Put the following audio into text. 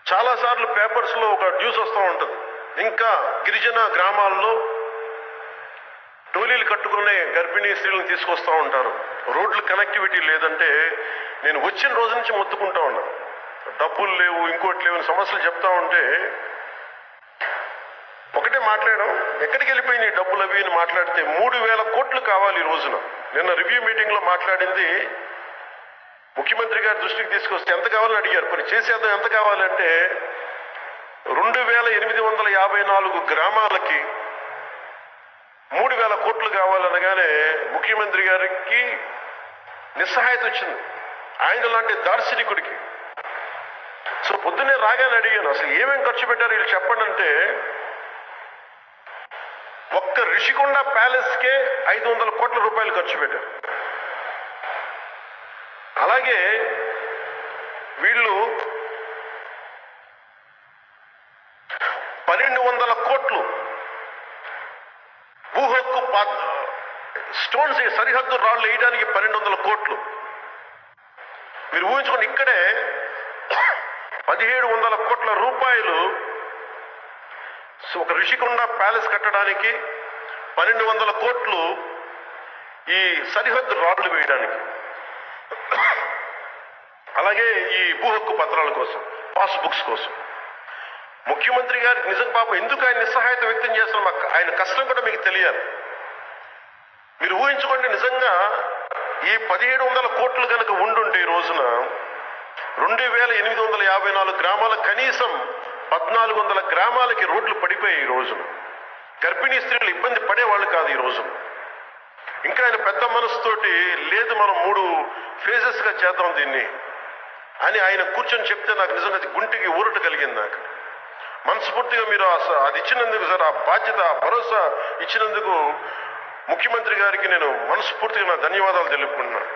చాలాసార్లు పేపర్స్లో ఒక న్యూస్ వస్తూ ఉంటుంది. ఇంకా గిరిజన గ్రామాల్లో టోలీలు కట్టుకునే గర్భిణీ స్త్రీలను తీసుకొస్తూ ఉంటారు. రోడ్లు కనెక్టివిటీ లేదంటే నేను వచ్చిన రోజు నుంచి మొత్తుకుంటా ఉన్నా, డబ్బులు లేవు, ఇంకోటి లేవు సమస్యలు చెప్తా ఉంటే ఒకటే మాట్లాడడం, ఎక్కడికి వెళ్ళిపోయినాయి డబ్బులు అవి అని మాట్లాడితే 3,000 కోట్లు కావాలి ఈ రోజున. నిన్న రివ్యూ మీటింగ్లో మాట్లాడింది ముఖ్యమంత్రి గారి దృష్టికి తీసుకొస్తే ఎంత కావాలని అడిగారు. కొన్ని చేసేద్దాం, ఎంత కావాలంటే 2,854 గ్రామాలకి 3,000 కోట్లు కావాలనగానే ముఖ్యమంత్రి గారికి నిస్సహాయత వచ్చింది, ఆయన లాంటి దార్శనికుడికి. సో పొద్దున్నే రాగానే అడిగాను, అసలు ఏమేం ఖర్చు పెట్టారు వీళ్ళు చెప్పండి అంటే, ఒక్క రిషికొండ ప్యాలెస్కే 500 కోట్ల రూపాయలు ఖర్చు పెట్టారు. అలాగే వీళ్ళు 1,200 కోట్లు భూ హక్కు స్టోన్స్, సరిహద్దు రాళ్ళు వేయడానికి 1,200 కోట్లు. మీరు ఊహించుకోండి, ఇక్కడే 1,700 కోట్ల రూపాయలు ఒక రిషికొండ ప్యాలెస్ కట్టడానికి, 1,200 కోట్లు ఈ సరిహద్దు రాళ్ళు వేయడానికి, అలాగే ఈ భూ హక్కు పత్రాల కోసం, పాస్ బుక్స్ కోసం. ముఖ్యమంత్రి గారికి నిజం పాపం ఎందుకు ఆయన నిస్సహాయత వ్యక్తం చేస్తున్న ఆయన కష్టం కూడా మీకు తెలియాలి. మీరు ఊహించుకోండి, నిజంగా ఈ 1,700 కోట్లు కనుక ఉండుంటే ఈ రోజున 2,854 గ్రామాల, కనీసం 1,400 గ్రామాలకి రోడ్లు పడిపోయాయి ఈ రోజున. గర్భిణీ స్త్రీలు ఇబ్బంది పడేవాళ్ళు కాదు ఈ రోజున. ఇంకా ఆయన పెద్ద మనసుతోటి లేదు మనం 3 ఫేజెస్గా చేద్దాం దీన్ని అని ఆయన కూర్చొని చెప్తే నాకు నిజంగా గుంటికి ఊరట కలిగింది. నాకు మనస్ఫూర్తిగా మీరు అది ఇచ్చినందుకు సార్, ఆ బాధ్యత, ఆ భరోసా ఇచ్చినందుకు ముఖ్యమంత్రి గారికి నేను మనస్ఫూర్తిగా నా ధన్యవాదాలు తెలుపుకుంటున్నాను.